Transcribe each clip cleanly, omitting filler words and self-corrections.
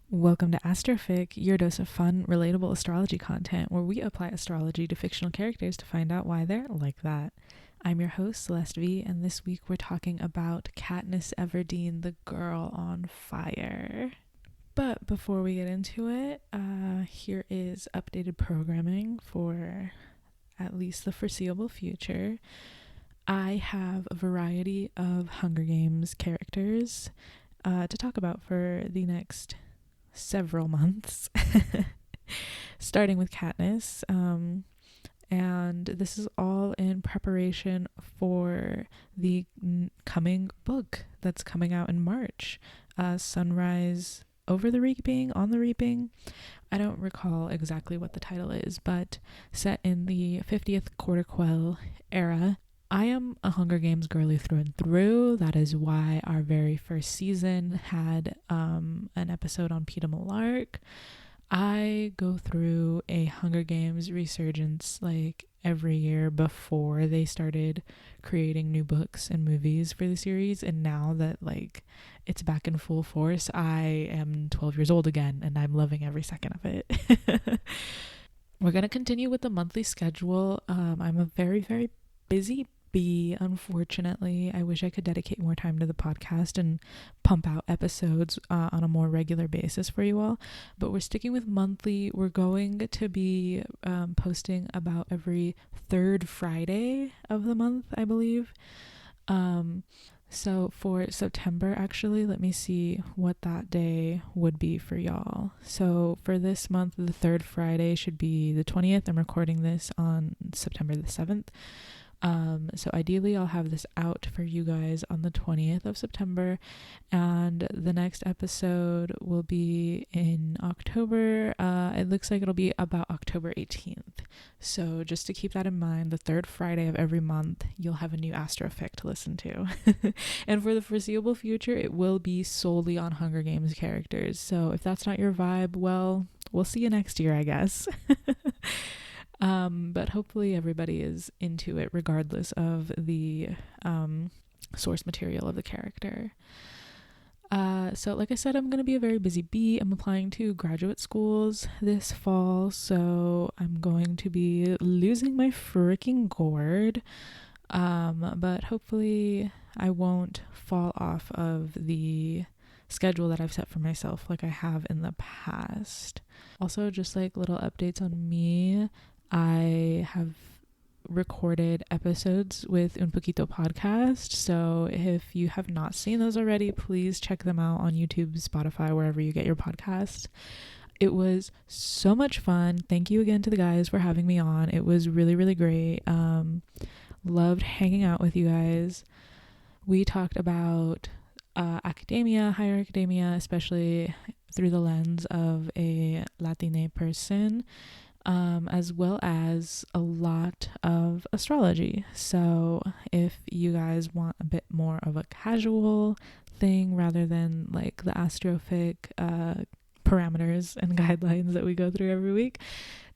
Welcome to Astrofic, your dose of fun, relatable astrology content where we apply astrology to fictional characters to find out why they're like that. I'm your host, Celeste V, and this week we're talking about Katniss Everdeen, the girl on fire. But before we get into it, here is updated programming for at least the foreseeable future. I have a variety of Hunger Games characters to talk about for the next several months, starting with Katniss, and this is all in preparation for the coming book that's coming out in March, Sunrise Over the Reaping, On the Reaping. I don't recall exactly what the title is, but set in the 50th Quarterquell era. I am a Hunger Games girly through and through. That is why our very first season had an episode on Peeta Mellark. I go through a Hunger Games resurgence like every year before they started creating new books and movies for the series, and now that like it's back in full force, I am 12 years old again and I'm loving every second of it. We're going to continue with the monthly schedule. I'm a very, very busy bee, unfortunately. I wish I could dedicate more time to the podcast and pump out episodes on a more regular basis for you all, but we're sticking with monthly. We're going to be posting about every third Friday of the month, I believe. So for September, actually, let me see what that day would be for y'all. So for this month, the third Friday should be the 20th. I'm recording this on September the 7th. So ideally I'll have this out for you guys on the 20th of September, and the next episode will be in October. It looks like it'll be about October 18th. So just to keep that in mind, the third Friday of every month, you'll have a new Astrofic to listen to. And for the foreseeable future, it will be solely on Hunger Games characters. So if that's not your vibe, well, we'll see you next year, I guess. But hopefully everybody is into it regardless of the source material of the character. So like I said, I'm going to be a very busy bee. I'm applying to graduate schools this fall, so I'm going to be losing my freaking gourd. But hopefully I won't fall off of the schedule that I've set for myself like I have in the past. Also, just like little updates on me, I have recorded episodes with Un Poquito podcast, so if you have not seen those already, please check them out on YouTube, Spotify, wherever you get your podcasts. It was so much fun. Thank you again to the guys for having me on. It was really, really great. Loved hanging out with you guys. We talked about academia, higher academia, especially through the lens of a Latina person, as well as a lot of astrology. So if you guys want a bit more of a casual thing rather than like the Astrofic parameters and guidelines that we go through every week,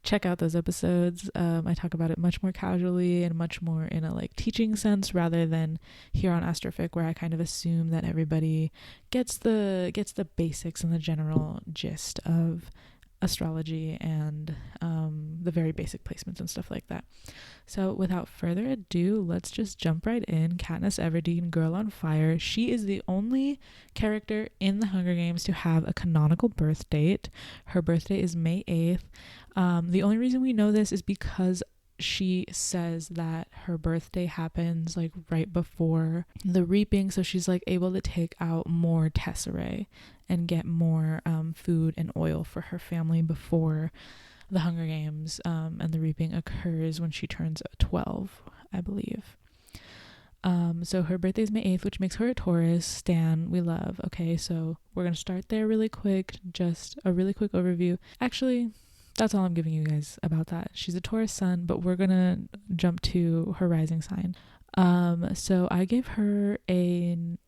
check out those episodes. I talk about it much more casually and much more in a like teaching sense rather than here on Astrofic, where I kind of assume that everybody gets the basics and the general gist of astrology and the very basic placements and stuff like that. So without further ado, let's just jump right in. Katniss Everdeen, Girl on Fire. She is the only character in the Hunger Games to have a canonical birth date. Her birthday is May 8th. The only reason we know this is because she says that her birthday happens like right before the reaping, so she's like able to take out more tesserae and get more food and oil for her family before the Hunger Games and the reaping occurs when she turns 12, I believe. So her birthday is May 8th, which makes her a Taurus. Stan, we love. Okay, so we're gonna start there really quick. Just a really quick overview. Actually, that's all I'm giving you guys about that. She's a Taurus sun, but we're gonna jump to her rising sign. So I gave her an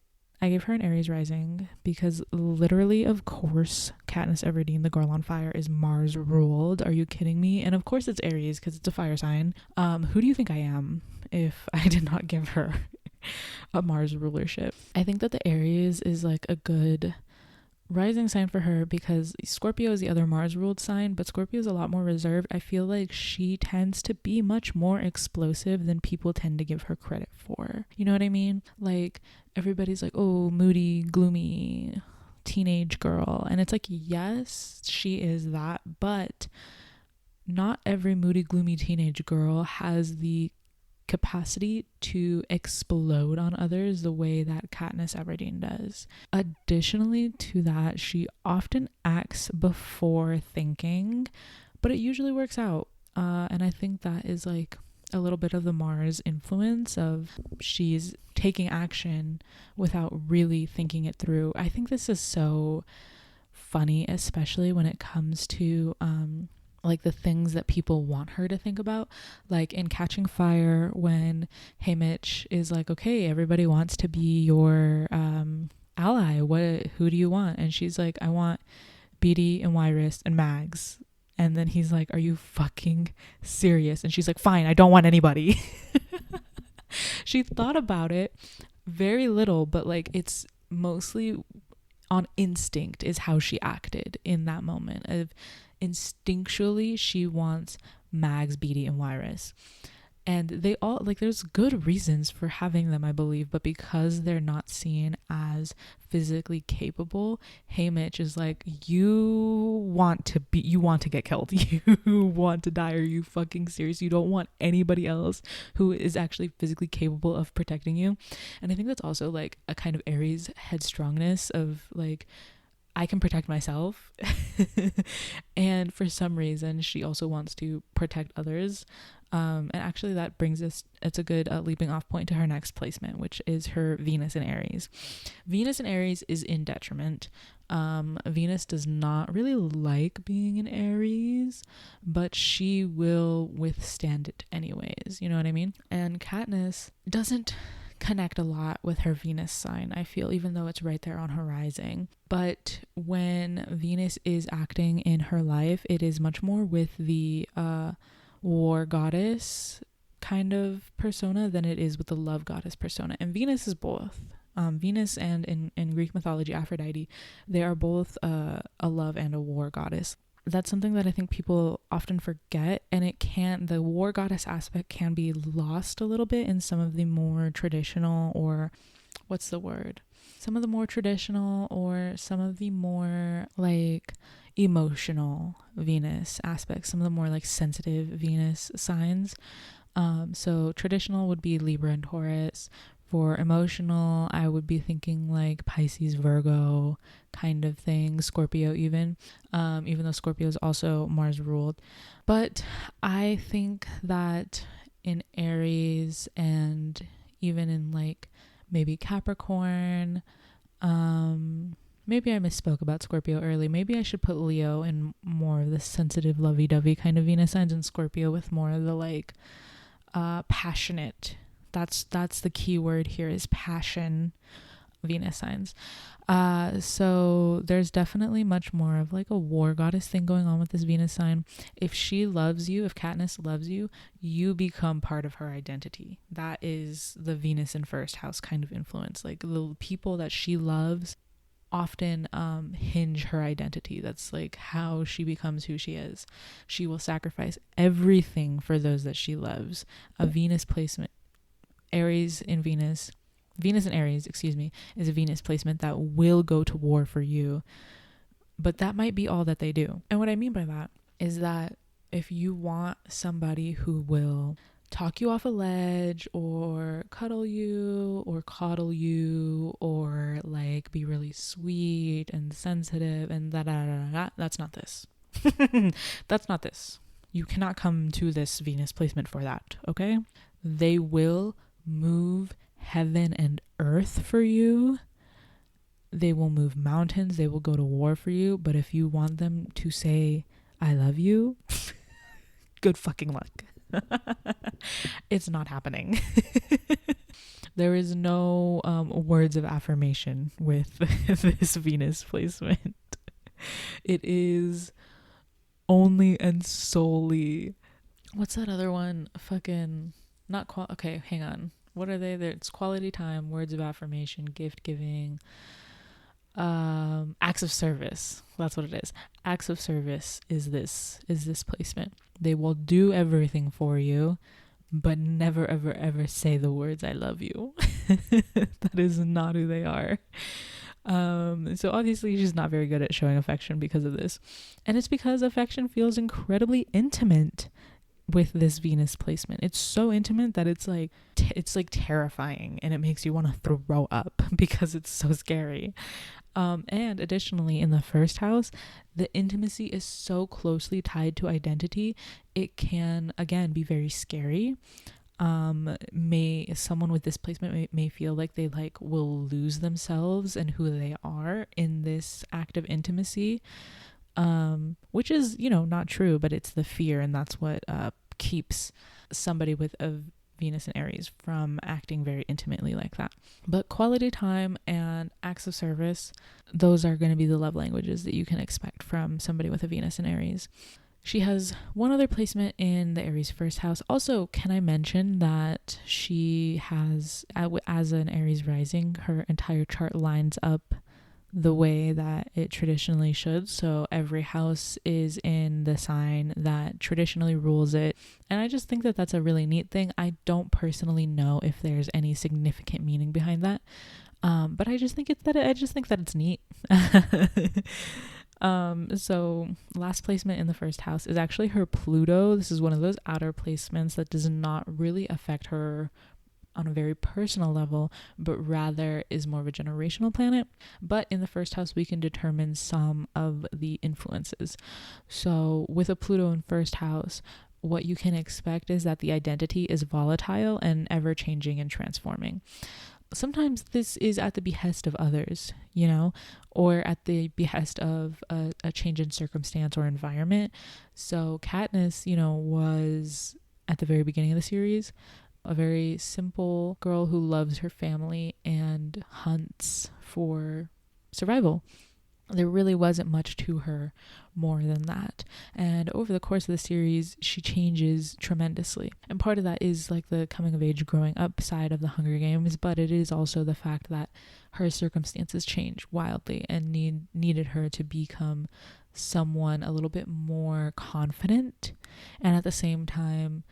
Aries rising because literally, of course, Katniss Everdeen, the Girl on Fire, is Mars ruled. Are you kidding me? And of course it's Aries because it's a fire sign. Who do you think I am? if I did not give her a Mars rulership. I think that the Aries is like a good rising sign for her because Scorpio is the other Mars ruled sign, but Scorpio is a lot more reserved. I feel like she tends to be much more explosive than people tend to give her credit for. You know what I mean? Like everybody's like, oh, moody, gloomy teenage girl, and it's like, yes, she is that, but not every moody, gloomy teenage girl has the capacity to explode on others the way that Katniss Everdeen does. Additionally to that, she often acts before thinking, but it usually works out. And I think that is like a little bit of the Mars influence of she's taking action without really thinking it through. I think this is so funny, especially when it comes to like the things that people want her to think about, like in Catching Fire when Haymitch is like, okay, everybody wants to be your ally, who do you want? And she's like, I want Beatty and Wyrus and Mags. And then he's like, are you fucking serious? And she's like, fine, I don't want anybody. She thought about it very little, but like it's mostly on instinct is how she acted in that moment. Of instinctually she wants Mags, Beatty, and Wyrus, and they all, like, there's good reasons for having them, I believe, but because they're not seen as physically capable, Haymitch is like, you want to get killed, you want to die, are you fucking serious? You don't want anybody else who is actually physically capable of protecting you. And I think that's also like a kind of Aries headstrongness of like, I can protect myself. And for some reason she also wants to protect others, and actually that brings us, it's a good leaping off point to her next placement, which is her Venus in Aries. Venus in Aries is in detriment. Venus does not really like being in Aries, but she will withstand it anyways, you know what I mean? And Katniss doesn't connect a lot with her Venus sign, I feel, even though it's right there on her rising. But when Venus is acting in her life, it is much more with the war goddess kind of persona than it is with the love goddess persona. And Venus is both. Venus and in Greek mythology, Aphrodite, they are both a love and a war goddess. That's something that I think people often forget, and the war goddess aspect can be lost a little bit in some of the more traditional, or what's the word? Some of the more traditional or some of the more like emotional Venus aspects, some of the more like sensitive Venus signs. So traditional would be Libra and Taurus. For emotional, I would be thinking like Pisces, Virgo kind of thing, Scorpio even though Scorpio is also Mars ruled. But I think that in Aries and even in like maybe Capricorn, maybe I misspoke about Scorpio early. Maybe I should put Leo in more of the sensitive, lovey-dovey kind of Venus signs, and Scorpio with more of the like passionate. That's the key word here, is passion Venus signs. So there's definitely much more of like a war goddess thing going on with this Venus sign. If she loves you, if Katniss loves you, you become part of her identity. That is the Venus in first house kind of influence. Like the people that she loves often hinge her identity. That's like how she becomes who she is. She will sacrifice everything for those that she loves. A Venus placement, Venus in Aries, is a Venus placement that will go to war for you. But that might be all that they do. And what I mean by that is that if you want somebody who will talk you off a ledge or cuddle you or coddle you or like be really sweet and sensitive and that's not this. That's not this. You cannot come to this Venus placement for that, okay? They will move heaven and earth for you. They will move mountains. They will go to war for you. But if you want them to say, I love you, good fucking luck. It's not happening. There is no words of affirmation with this Venus placement. It is only and solely, what's that other one? Fucking Okay, hang on. What are they? It's quality time, words of affirmation, gift giving, acts of service. That's what it is. Acts of service is this placement. They will do everything for you, but never ever ever say the words I love you. That is not who they are. So obviously she's not very good at showing affection because of this, and it's because affection feels incredibly intimate with this Venus placement. It's so intimate that it's like terrifying, and it makes you want to throw up because it's so scary. And additionally, in the first house, the intimacy is so closely tied to identity, it can again be very scary. Someone with this placement may feel like they will lose themselves and who they are in this act of intimacy, which is not true, but it's the fear, and that's what keeps somebody with a Venus and Aries from acting very intimately like that. But quality time and acts of service, those are going to be the love languages that you can expect from somebody with a Venus and Aries. She has one other placement in the Aries first house. Also, can I mention that she has, as an Aries rising, her entire chart lines up the way that it traditionally should. So every house is in the sign that traditionally rules it. And I just think that that's a really neat thing. I don't personally know if there's any significant meaning behind that. But I just think that it's neat. So last placement in the first house is actually her Pluto. This is one of those outer placements that does not really affect her on a very personal level, but rather is more of a generational planet. But in the first house, we can determine some of the influences. So with a Pluto in first house, what you can expect is that the identity is volatile and ever changing and transforming. Sometimes this is at the behest of others, or at the behest of a change in circumstance or environment. So Katniss, was at the very beginning of the series a very simple girl who loves her family and hunts for survival. There really wasn't much to her more than that. And over the course of the series, she changes tremendously. And part of that is the coming of age, growing up side of the Hunger Games, but it is also the fact that her circumstances change wildly and needed her to become someone a little bit more confident and at the same time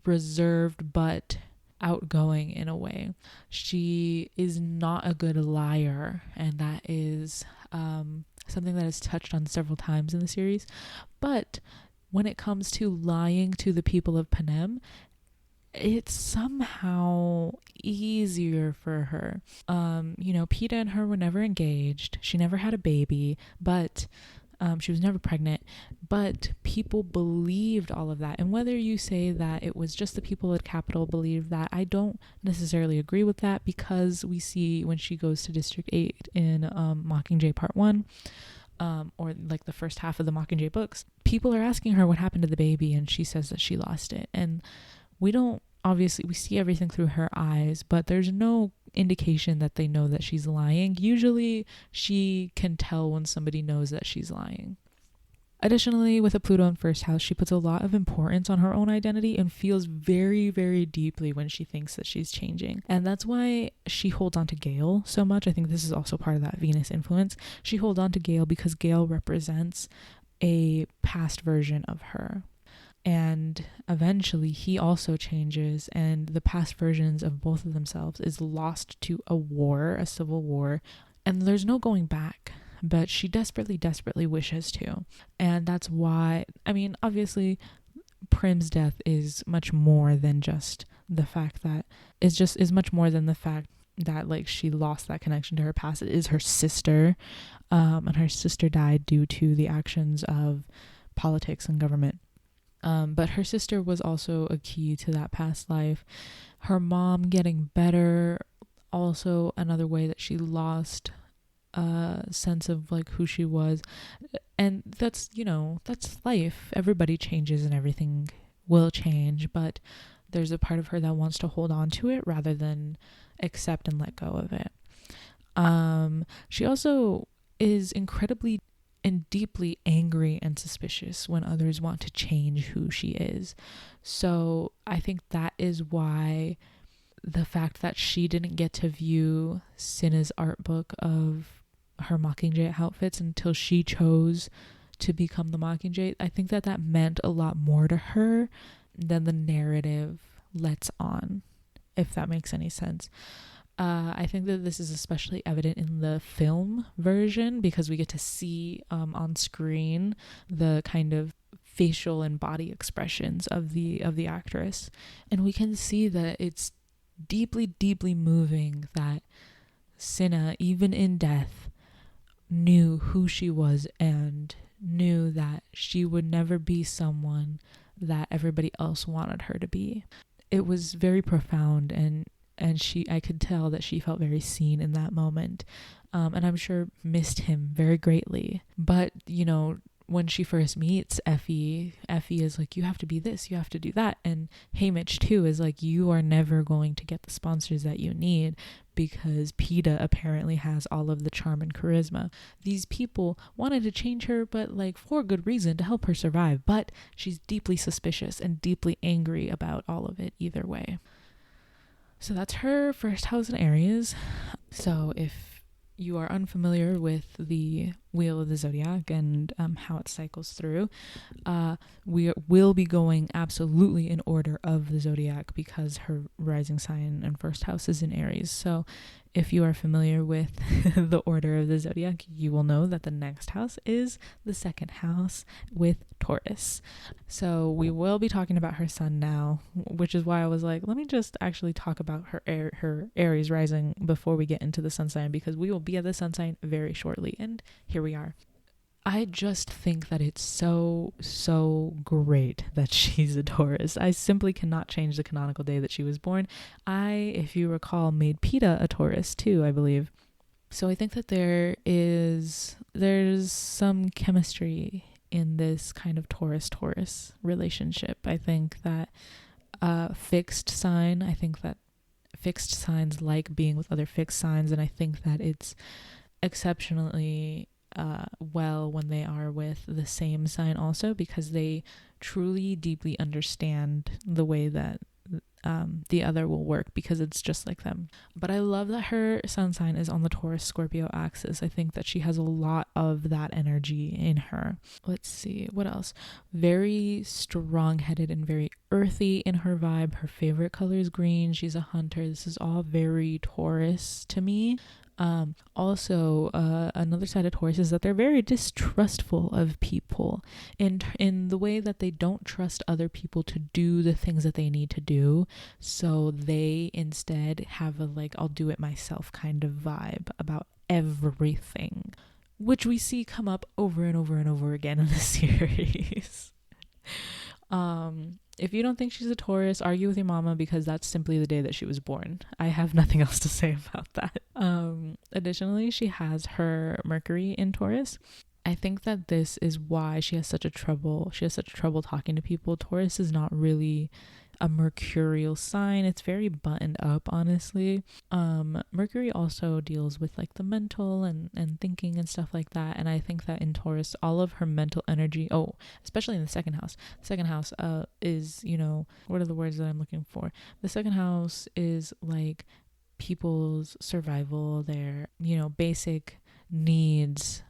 reserved but outgoing in a way. She is not a good liar, and that is something that is touched on several times in the series. But when it comes to lying to the people of Panem, it's somehow easier for her. Peeta and her were never engaged. She never had a baby, but she was never pregnant, but people believed all of that. And whether you say that it was just the people at Capitol believed that, I don't necessarily agree with that, because we see when she goes to District 8 in Mockingjay Part 1, or the first half of the Mockingjay books, people are asking her what happened to the baby, and she says that she lost it. And we see everything through her eyes, but there's no indication that they know that she's lying. Usually she can tell when somebody knows that she's lying. Additionally, with a Pluto in first house, she puts a lot of importance on her own identity and feels very, very deeply when she thinks that she's changing. And that's why she holds on to Gale so much. I think this is also part of that Venus influence. She holds on to Gale because Gale represents a past version of her. And eventually he also changes, and the past versions of both of themselves is lost to a civil war, and there's no going back, but she desperately, desperately wishes to. And that's why, obviously Prim's death is much more than just the fact that she lost that connection to her past. It is her sister, and her sister died due to the actions of politics and government. But her sister was also a key to that past life. Her mom getting better, also another way that she lost a sense of who she was. And that's life. Everybody changes and everything will change, but there's a part of her that wants to hold on to it rather than accept and let go of it. She also is incredibly and deeply angry and suspicious when others want to change who she is. So I think that is why the fact that she didn't get to view Cinna's art book of her Mockingjay outfits until she chose to become the Mockingjay, I think that that meant a lot more to her than the narrative lets on, if that makes any sense. I think that this is especially evident in the film version because we get to see on screen the kind of facial and body expressions of the actress, and we can see that it's deeply moving that Cinna, even in death, knew who she was and knew that she would never be someone that everybody else wanted her to be. It was very profound, and I could tell that she felt very seen in that moment, and I'm sure missed him very greatly. But when she first meets Effie is like, you have to be this, you have to do that, and Haymitch too is like, you are never going to get the sponsors that you need because PETA apparently has all of the charm and charisma. These people wanted to change her, but like for good reason, to help her survive, but she's deeply suspicious and deeply angry about all of it either way. So that's her first house in Aries. So if you are unfamiliar with the Wheel of the Zodiac and how it cycles through, we will be going absolutely in order of the Zodiac because her rising sign and first house is in Aries. So if you are familiar with the order of the Zodiac, you will know that the next house is the second house with Taurus. So we will be talking about her sun now, which is why I was like, let me just actually talk about her Aries rising before we get into the sun sign, because we will be at the sun sign very shortly, and here we are. I just think that it's so great that she's a Taurus. I simply cannot change the canonical day that she was born. I, if you recall, made PETA a Taurus too, I believe. So I think that there's some chemistry in this kind of Taurus relationship. I think that fixed signs like being with other fixed signs, and I think that it's exceptionally well when they are with the same sign also, because they truly deeply understand the way that the other will work, because it's just like them. But I love that her sun sign is on the Taurus Scorpio axis. I think that she has a lot of that energy in her. Let's see what else. Very strong-headed and very earthy in her vibe. Her favorite color is green. She's a hunter. This is all very Taurus to me. Also, another side of Taurus is that they're very distrustful of people in the way that they don't trust other people to do the things that they need to do. So they instead have a like, I'll do it myself kind of vibe about everything, which we see come up over and over and over again in the series. If you don't think she's a Taurus, argue with your mama, because that's simply the day that she was born. I have nothing else to say about that. Additionally, she has her Mercury in Taurus. I think that this is why she has such a trouble talking to people. Taurus is not really a mercurial sign. It's very buttoned up, honestly. Mercury also deals with like the mental and thinking and stuff like that, and I think that in Taurus all of her mental energy, especially in the second house is, what are the words that I'm looking for? The second house is like people's survival, their basic needs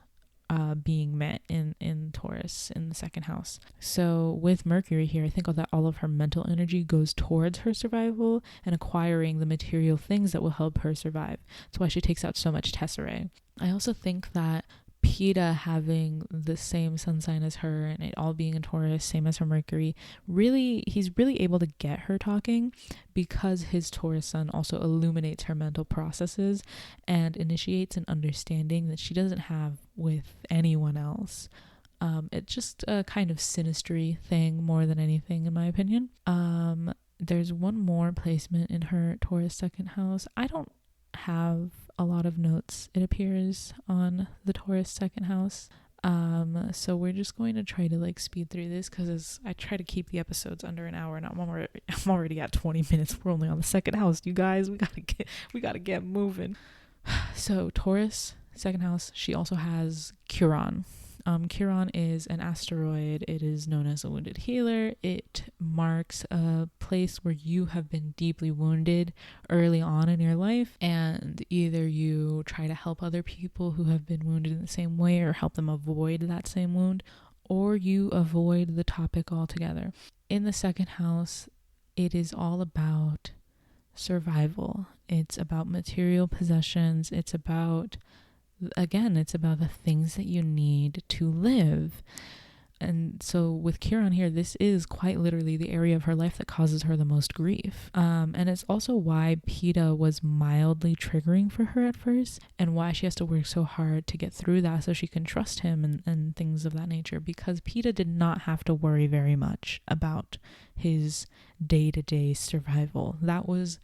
being met in Taurus in the second house. So with Mercury here, I think that all of her mental energy goes towards her survival and acquiring the material things that will help her survive. That's why she takes out so much tesserae. I also think that PETA having the same sun sign as her and it all being in Taurus, same as her Mercury, he's really able to get her talking, because his Taurus sun also illuminates her mental processes and initiates an understanding that she doesn't have with anyone else. It's just a kind of synastry thing more than anything, in my opinion. There's one more placement in her Taurus second house. I don't have a lot of notes, it appears, on the Taurus second house. So we're just going to try to like speed through this, because I try to keep the episodes under an hour, and I'm already at 20 minutes. We're only on the second house, you guys. We gotta get moving. So Taurus second house, she also has Chiron Chiron is an asteroid. It is known as a wounded healer. It marks a place where you have been deeply wounded early on in your life, and either you try to help other people who have been wounded in the same way or help them avoid that same wound, or you avoid the topic altogether. In the second house, it is all about survival. It's about material possessions. It's about the things that you need to live. And so with Chiron here, this is quite literally the area of her life that causes her the most grief. And it's also why PETA was mildly triggering for her at first, and why she has to work so hard to get through that so she can trust him and things of that nature, because PETA did not have to worry very much about his day-to-day survival. That was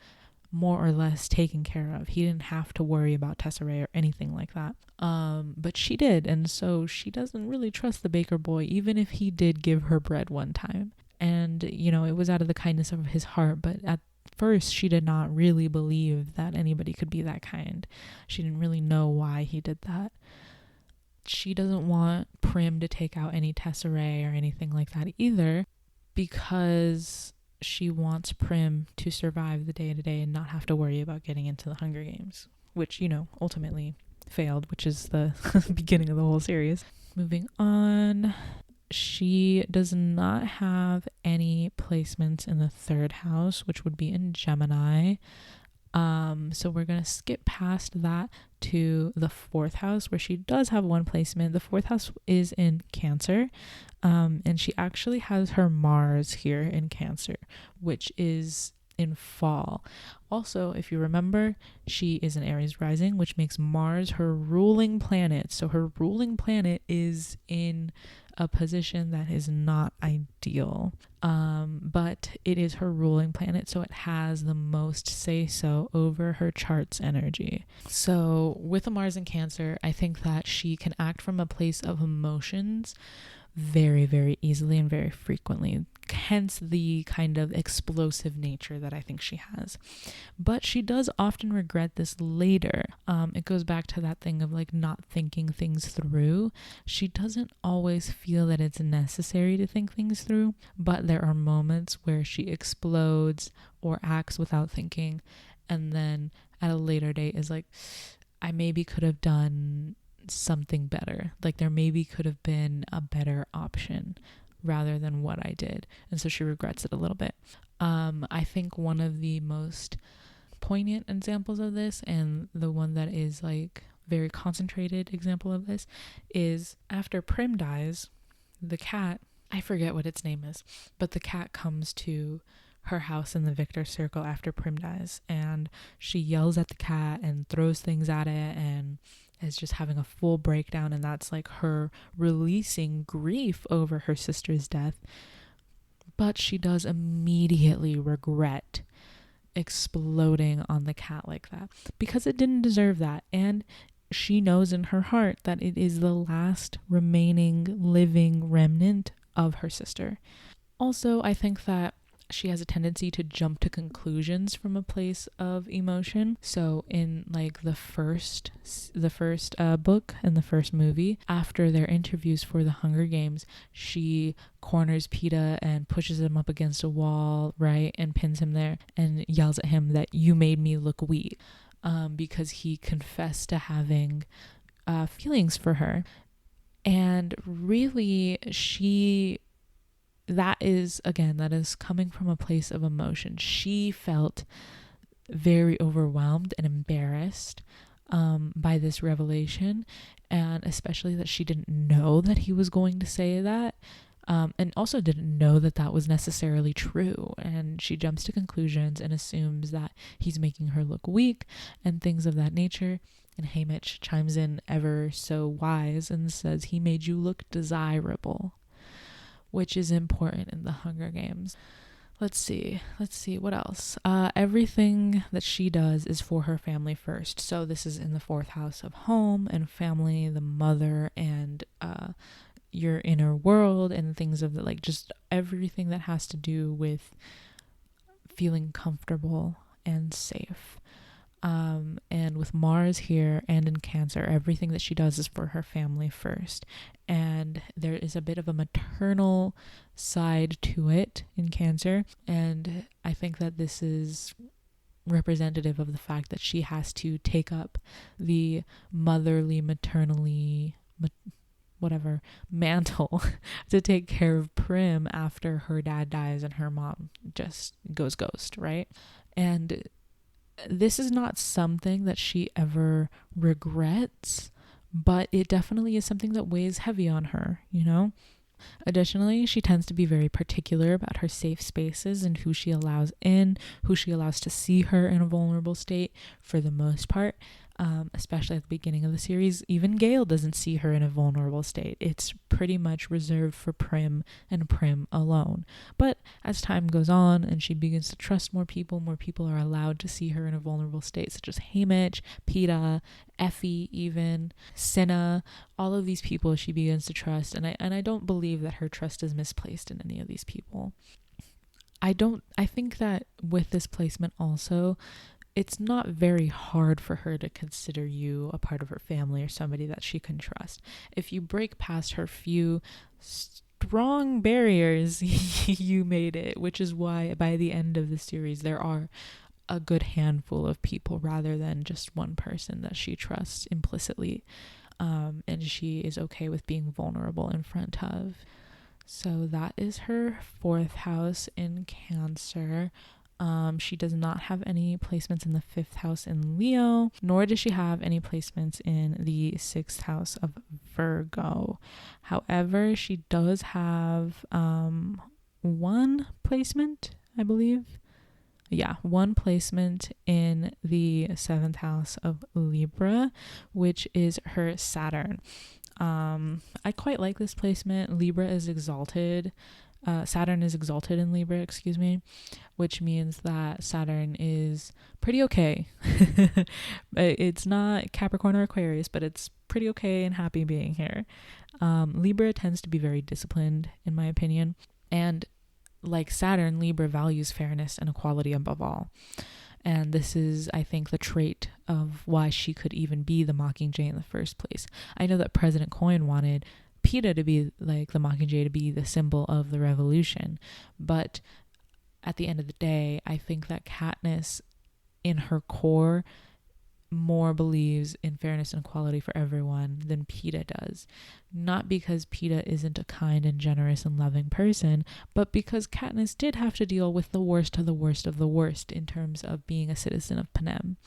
more or less taken care of. He didn't have to worry about Tesserae or anything like that. But she did, and so she doesn't really trust the baker boy, even if he did give her bread one time. And, you know, it was out of the kindness of his heart, but at first she did not really believe that anybody could be that kind. She didn't really know why he did that. She doesn't want Prim to take out any Tesserae or anything like that either, because she wants Prim to survive the day-to-day and not have to worry about getting into the Hunger Games, which, you know, ultimately failed, which is the beginning of the whole series. Moving on, she does not have any placements in the third house, which would be in Gemini. So we're going to skip past that to the fourth house, where she does have one placement. The fourth house is in Cancer, and she actually has her Mars here in Cancer, which is in fall. Also, if you remember, she is an Aries rising, which makes Mars her ruling planet. So her ruling planet is in a position that is not ideal, but it is her ruling planet, so it has the most say-so over her chart's energy. So with a Mars in Cancer, I think that she can act from a place of emotions very, very easily and very frequently, hence the kind of explosive nature that I think she has. But she does often regret this later. It goes back to that thing of like not thinking things through. She doesn't always feel that it's necessary to think things through, but there are moments where she explodes or acts without thinking, and then at a later date is like, I maybe could have done something better. Like there maybe could have been a better option rather than what I did. And so she regrets it a little bit. I think one of the most poignant examples of this, and the one that is like very concentrated example of this, is after Prim dies, the cat, I forget what its name is, but the cat comes to her house in the Victor Circle after Prim dies, and she yells at the cat and throws things at it and is just having a full breakdown, and that's like her releasing grief over her sister's death. But she does immediately regret exploding on the cat like that, because it didn't deserve that, and she knows in her heart that it is the last remaining living remnant of her sister. Also, I think that she has a tendency to jump to conclusions from a place of emotion. So in like the first book and the first movie, after their interviews for the Hunger Games, she corners PETA and pushes him up against a wall, right, and pins him there and yells at him that you made me look weak, because he confessed to having feelings for her. And really, that is coming from a place of emotion. She felt very overwhelmed and embarrassed by this revelation, and especially that she didn't know that he was going to say that, and also didn't know that that was necessarily true. And she jumps to conclusions and assumes that he's making her look weak and things of that nature. And Haymitch chimes in ever so wise and says, he made you look desirable, which is important in the Hunger Games. Let's see what else. Everything that she does is for her family first. So this is in the fourth house of home and family, the mother, and your inner world, and things of the, like, just everything that has to do with feeling comfortable and safe. And with Mars here and in Cancer, everything that she does is for her family first. And there is a bit of a maternal side to it in Cancer. And I think that this is representative of the fact that she has to take up the motherly, maternally, whatever, mantle to take care of Prim after her dad dies and her mom just goes ghost, right? And this is not something that she ever regrets, but it definitely is something that weighs heavy on her, you know? Additionally, she tends to be very particular about her safe spaces and who she allows in, who she allows to see her in a vulnerable state for the most part. Especially at the beginning of the series, even Gale doesn't see her in a vulnerable state. It's pretty much reserved for Prim and Prim alone. But as time goes on and she begins to trust more people are allowed to see her in a vulnerable state, such as Haymitch, Peeta, Effie, even Cinna. All of these people she begins to trust, and I don't believe that her trust is misplaced in any of these people. I think that with this placement also, it's not very hard for her to consider you a part of her family or somebody that she can trust. If you break past her few strong barriers, you made it, which is why by the end of the series, there are a good handful of people rather than just one person that she trusts implicitly. And she is okay with being vulnerable in front of. So that is her 4th house in Cancer. She does not have any placements in the 5th house in Leo, nor does she have any placements in the 6th house of Virgo. However, she does have one placement, I believe. Yeah, one placement in the 7th house of Libra, which is her Saturn. I quite like this placement. Libra is exalted. Saturn is exalted in Libra, excuse me, which means that Saturn is pretty okay. It's not Capricorn or Aquarius, but it's pretty okay and happy being here. Libra tends to be very disciplined, in my opinion. And like Saturn, Libra values fairness and equality above all. And this is, I think, the trait of why she could even be the Mockingjay in the first place. I know that President Coin wanted Peeta to be like the Mockingjay, to be the symbol of the revolution. But at the end of the day, I think that Katniss, in her core, more believes in fairness and equality for everyone than Peeta does. Not because Peeta isn't a kind and generous and loving person, but because Katniss did have to deal with the worst of the worst of the worst in terms of being a citizen of Panem.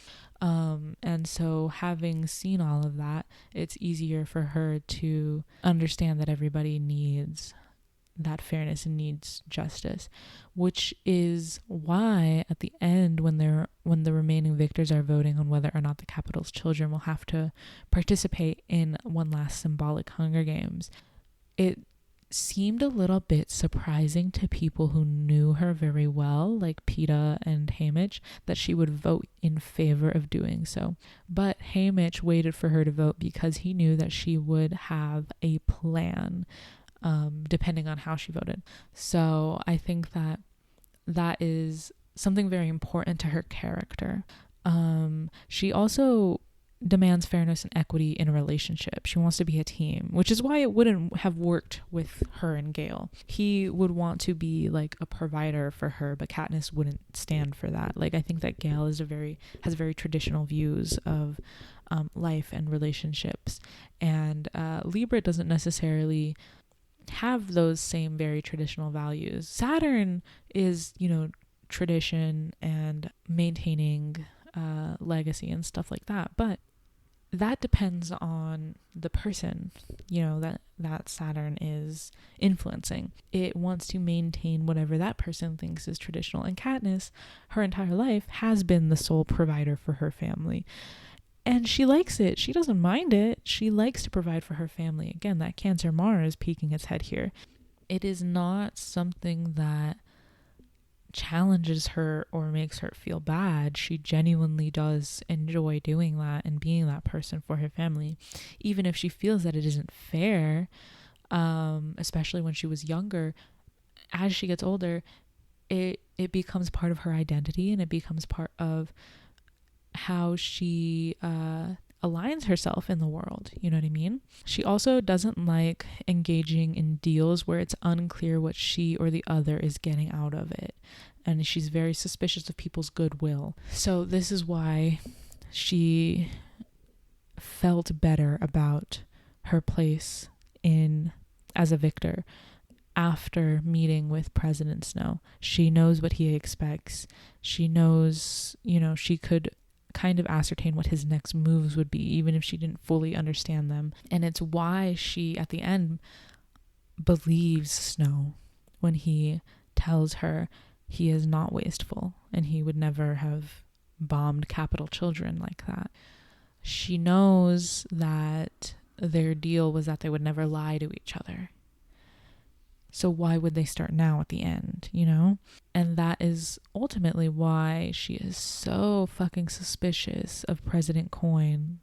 And so having seen all of that, it's easier for her to understand that everybody needs that fairness and needs justice, which is why at the end, when the remaining victors are voting on whether or not the capital's children will have to participate in one last symbolic Hunger Games, it seemed a little bit surprising to people who knew her very well, like Peeta and Haymitch, that she would vote in favor of doing so. But Haymitch waited for her to vote because he knew that she would have a plan, depending on how she voted. So I think that is something very important to her character. She also demands fairness and equity in a relationship. She wants to be a team, which is why it wouldn't have worked with her and Gale. He would want to be like a provider for her, but Katniss wouldn't stand for that. Like, I think that Gale has very traditional views of life and relationships, and Libra doesn't necessarily have those same very traditional values. Saturn is, tradition and maintaining legacy and stuff like that, but that depends on the person, that Saturn is influencing. It wants to maintain whatever that person thinks is traditional, and Katniss, her entire life, has been the sole provider for her family, and she likes it. She doesn't mind it. She likes to provide for her family. Again, that Cancer Mars is peeking its head here. It is not something that challenges her or makes her feel bad. She genuinely does enjoy doing that and being that person for her family, even if she feels that it isn't fair, especially when she was younger. As she gets older, it becomes part of her identity, and it becomes part of how she aligns herself in the world. You know what I mean? She also doesn't like engaging in deals where it's unclear what she or the other is getting out of it. And she's very suspicious of people's goodwill. So this is why she felt better about her place in as a victor after meeting with President Snow. She knows what he expects. She knows, you know, she could kind of ascertain what his next moves would be, even if she didn't fully understand them. And it's why she, at the end, believes Snow when he tells her he is not wasteful and he would never have bombed capital children like that. She knows that their deal was that they would never lie to each other. So why would they start now at the end, you know? And that is ultimately why she is so fucking suspicious of President Coin.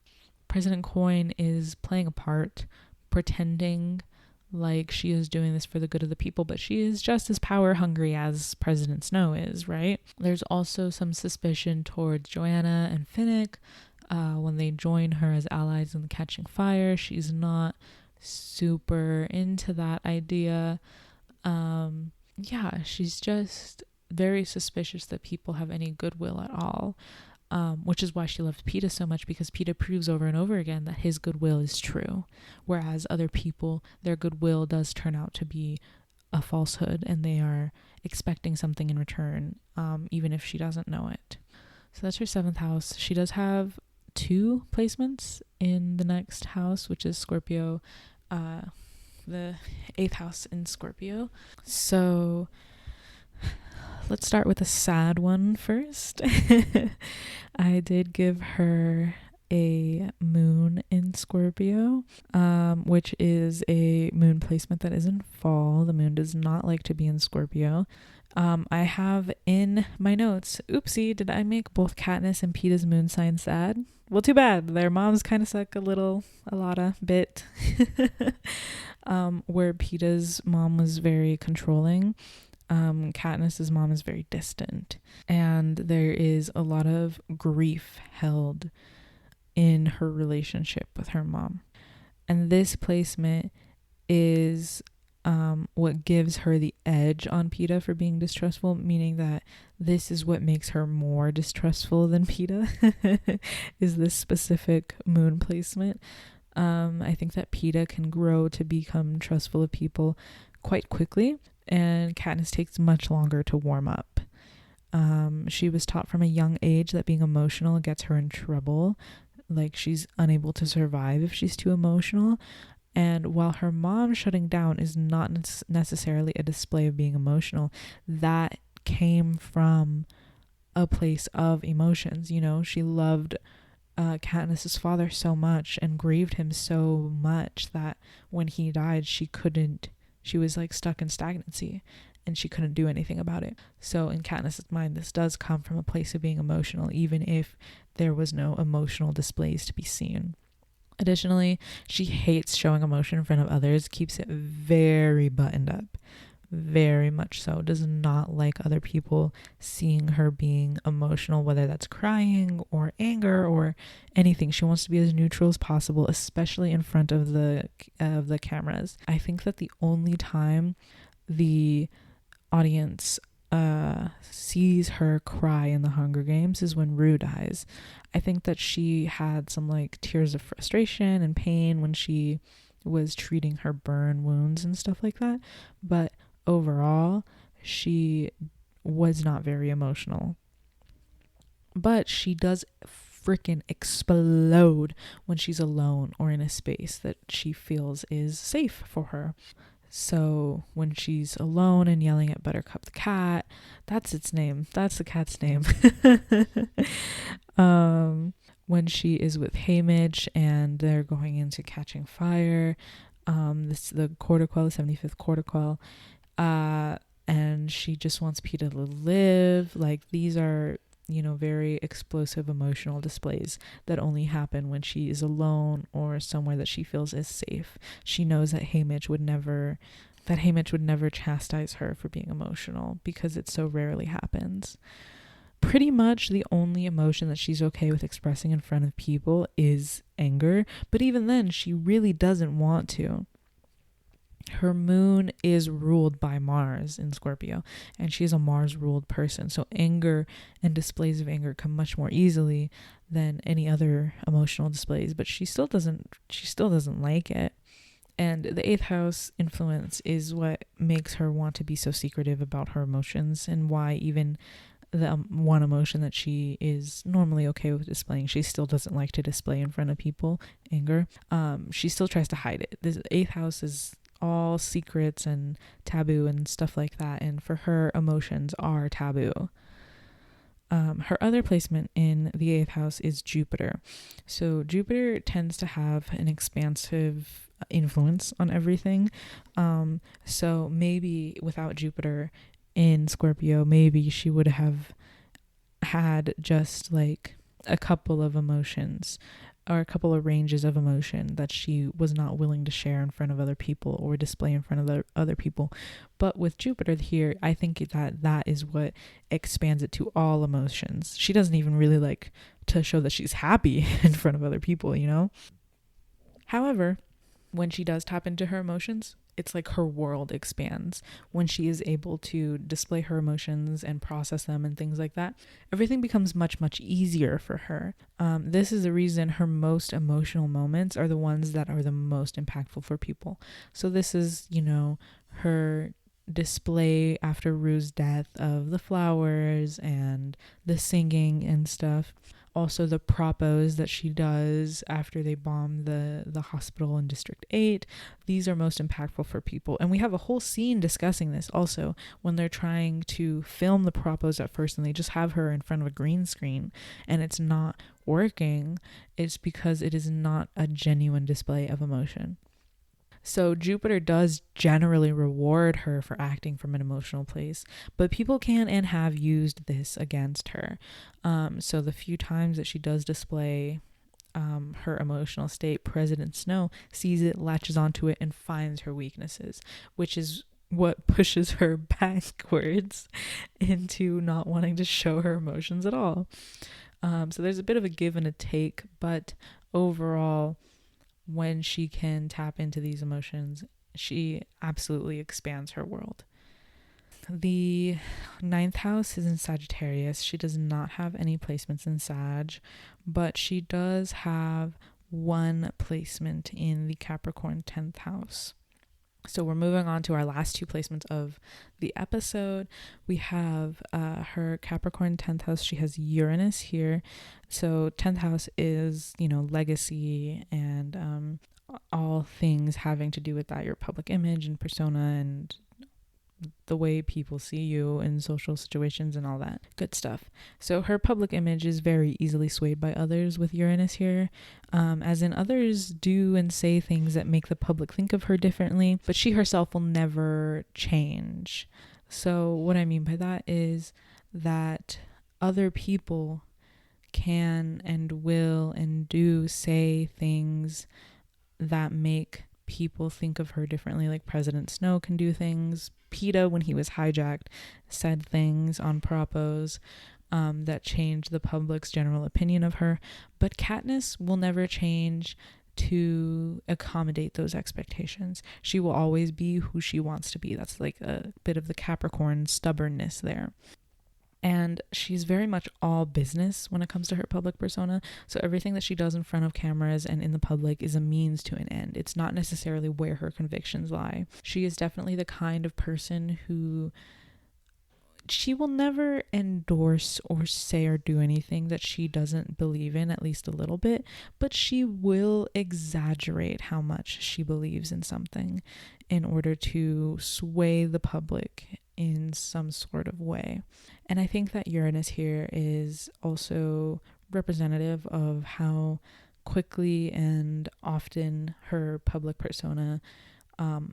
President Coin is playing a part, pretending like she is doing this for the good of the people, but she is just as power hungry as President Snow is, right? There's also some suspicion towards Joanna and Finnick when they join her as allies in the Catching Fire. She's not super into that idea. She's just very suspicious that people have any goodwill at all, which is why she loves Peeta so much, because Peeta proves over and over again that his goodwill is true, whereas other people, their goodwill does turn out to be a falsehood and they are expecting something in return, even if she doesn't know it. So that's her 7th house. She does have 2 placements in the next house, which is Scorpio, the 8th house in Scorpio. So let's start with a sad one first. I did give her a moon in Scorpio, which is a moon placement that is in fall. The moon does not like to be in Scorpio. I have in my notes, oopsie, did I make both Katniss and Peeta's moon sign sad? Well, too bad. Their moms kind of suck a lot of bit. Where Peeta's mom was very controlling, Katniss's mom is very distant, and there is a lot of grief held in her relationship with her mom. And this placement is what gives her the edge on Peeta for being distrustful, meaning that this is what makes her more distrustful than Peeta, is this specific moon placement. I think that Peeta can grow to become trustful of people quite quickly, and Katniss takes much longer to warm up. She was taught from a young age that being emotional gets her in trouble. Like, she's unable to survive if she's too emotional. And while her mom shutting down is not necessarily a display of being emotional, that came from a place of emotions. You know, she loved Katniss's father so much and grieved him so much that when he died, she was like stuck in stagnancy and she couldn't do anything about it. So in Katniss's mind, this does come from a place of being emotional, even if there was no emotional displays to be seen. Additionally, she hates showing emotion in front of others, keeps it very buttoned up, very much so, does not like other people seeing her being emotional, whether that's crying or anger or anything. She wants to be as neutral as possible, especially in front of the cameras. I think that the only time the audience sees her cry in the Hunger Games is when Rue dies. I think that she had some like tears of frustration and pain when she was treating her burn wounds and stuff like that, but overall she was not very emotional. But she does freaking explode when she's alone or in a space that she feels is safe for her. So when she's alone and yelling at Buttercup the cat, that's its name. That's the cat's name. When she is with Haymitch and they're going into Catching Fire, the Quarterquell, the 75th Quarterquell, and she just wants Peeta to live. Like, these are, you know, very explosive emotional displays that only happen when she is alone or somewhere that she feels is safe. She knows that Haymitch would never chastise her for being emotional because it so rarely happens. pretty much the only emotion that she's okay with expressing in front of people is anger. But even then, she really doesn't want to. Her moon is ruled by Mars in Scorpio, and she's a Mars-ruled person. So anger and displays of anger come much more easily than any other emotional displays. But she still doesn't like it. And the 8th house influence is what makes her want to be so secretive about her emotions, and why even the one emotion that she is normally okay with displaying, she still doesn't like to display in front of people, anger. She still tries to hide it. This 8th house is all secrets and taboo and stuff like that, and for her, emotions are taboo. Her other placement in the 8th house is Jupiter. So Jupiter tends to have an expansive influence on everything. So maybe without Jupiter in Scorpio, maybe she would have had just like a couple of emotions or a couple of ranges of emotion that she was not willing to share in front of other people or display in front of other people. But with Jupiter here, I think that is what expands it to all emotions. She doesn't even really like to show that she's happy in front of other people, you know? However, when she does tap into her emotions, it's like her world expands. When she is able to display her emotions and process them and things like that, everything becomes much, much easier for her. This is the reason her most emotional moments are the ones that are the most impactful for people. So this is, her display after Rue's death of the flowers and the singing and stuff. Also the propos that she does after they bomb the hospital in District 8. These are most impactful for people. And we have a whole scene discussing this also when they're trying to film the propos at first and they just have her in front of a green screen and it's not working. It's because it is not a genuine display of emotion. So Jupiter does generally reward her for acting from an emotional place, but people can and have used this against her. So the few times that she does display her emotional state, President Snow sees it, latches onto it, and finds her weaknesses, which is what pushes her backwards into not wanting to show her emotions at all. So there's a bit of a give and a take, but overall, when she can tap into these emotions, she absolutely expands her world. The 9th house is in Sagittarius. She does not have any placements in Sag, but she does have one placement in the Capricorn 10th house. So we're moving on to our last two placements of the episode. We have her Capricorn 10th house. She has Uranus here. So 10th house is, legacy and all things having to do with that, your public image and persona and the way people see you in social situations and all that good stuff. So her public image is very easily swayed by others with Uranus here, as in others do and say things that make the public think of her differently, but she herself will never change. So what I mean by that is that other people can and will and do say things that make people think of her differently. Like President Snow can do things. PETA, when he was hijacked, said things on propos that changed the public's general opinion of her. But Katniss will never change to accommodate those expectations. She will always be who she wants to be. That's like a bit of the Capricorn stubbornness there. And she's very much all business when it comes to her public persona. So everything that she does in front of cameras and in the public is a means to an end. It's not necessarily where her convictions lie. She is definitely the kind of person who she will never endorse or say or do anything that she doesn't believe in, at least a little bit, but she will exaggerate how much she believes in something in order to sway the public in some sort of way. And I think that Uranus here is also representative of how quickly and often her public persona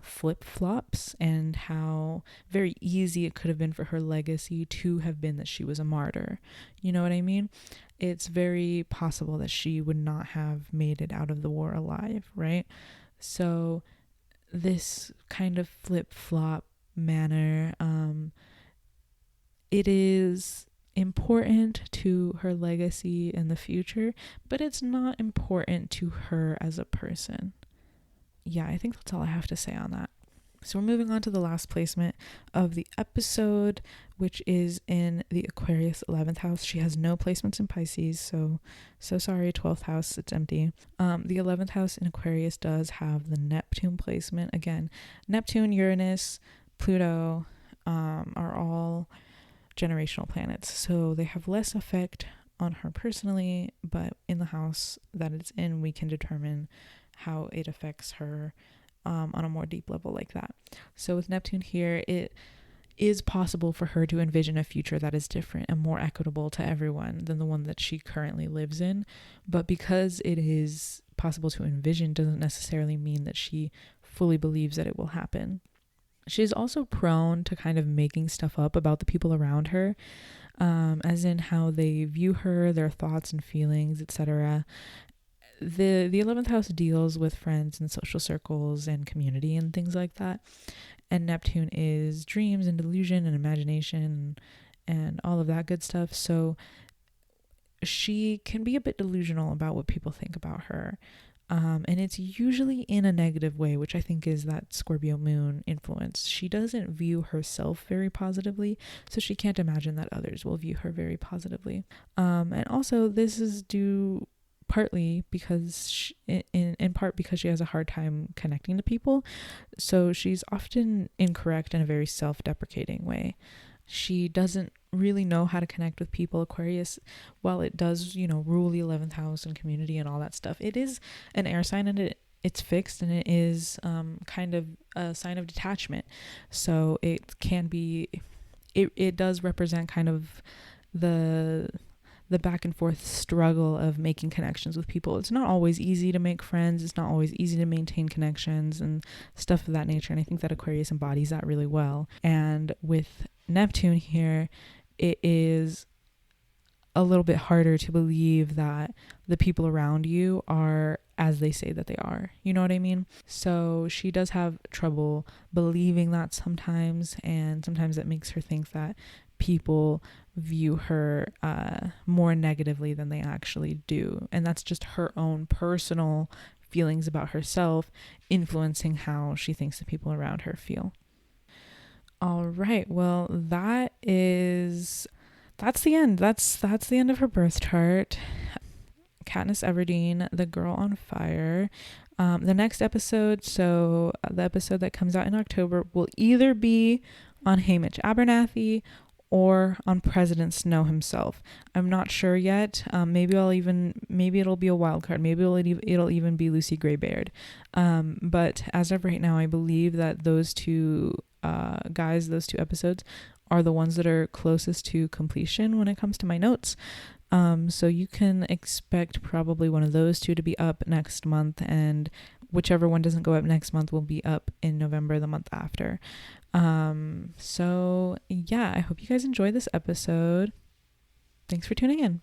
flip-flops, and how very easy it could have been for her legacy to have been that she was a martyr. You know what I mean? It's very possible that she would not have made it out of the war alive, right? So this kind of flip-flop manner, it is important to her legacy in the future, but it's not important to her as a person. Yeah, I think that's all I have to say on that. So we're moving on to the last placement of the episode, which is in the Aquarius 11th house. She has no placements in Pisces, so sorry, 12th house, it's empty. The 11th house in Aquarius does have the Neptune placement. Again, Neptune, Uranus, Pluto are all generational planets, so they have less effect on her personally, but in the house that it's in, we can determine how it affects her on a more deep level like that. So with Neptune here, it is possible for her to envision a future that is different and more equitable to everyone than the one that she currently lives in. But because it is possible to envision doesn't necessarily mean that she fully believes that it will happen. She's also prone to kind of making stuff up about the people around her, as in how they view her, their thoughts and feelings, etc. The 11th house deals with friends and social circles and community and things like that. And Neptune is dreams and delusion and imagination and all of that good stuff. So she can be a bit delusional about what people think about her. And it's usually in a negative way, which I think is that Scorpio moon influence. She doesn't view herself very positively, so she can't imagine that others will view her very positively. And also this is due partly because in part because she has a hard time connecting to people. So she's often incorrect in a very self-deprecating way. She doesn't really know how to connect with people. Aquarius, while it does, rule the 11th house and community and all that stuff, it is an air sign, and it's fixed, and it is kind of a sign of detachment. So it can be, it does represent kind of the back and forth struggle of making connections with people. It's not always easy to make friends. It's not always easy to maintain connections and stuff of that nature. And I think that Aquarius embodies that really well. And with Neptune here, it is a little bit harder to believe that the people around you are as they say that they are. You know what I mean? So she does have trouble believing that sometimes, and sometimes that makes her think that people view her more negatively than they actually do. And that's just her own personal feelings about herself influencing how she thinks the people around her feel. All right, well, that's the end. That's the end of her birth chart. Katniss Everdeen, the girl on fire. The next episode, so the episode that comes out in October, will either be on Haymitch Abernathy or on President Snow himself. I'm not sure yet. Maybe it'll be a wild card. Maybe it'll even be Lucy Greybeard. But as of right now, I believe that those two episodes are the ones that are closest to completion when it comes to my notes. So you can expect probably one of those two to be up next month, and whichever one doesn't go up next month will be up in November, the month after. So yeah, I hope you guys enjoyed this episode. Thanks for tuning in.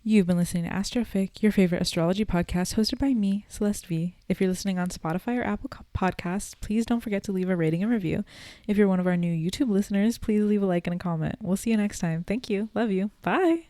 You've been listening to Astrofic, your favorite astrology podcast hosted by me, Celeste V. If you're listening on Spotify or Apple Podcasts, please don't forget to leave a rating and review. If you're one of our new YouTube listeners, please leave a like and a comment. We'll see you next time. Thank you. Love you. Bye.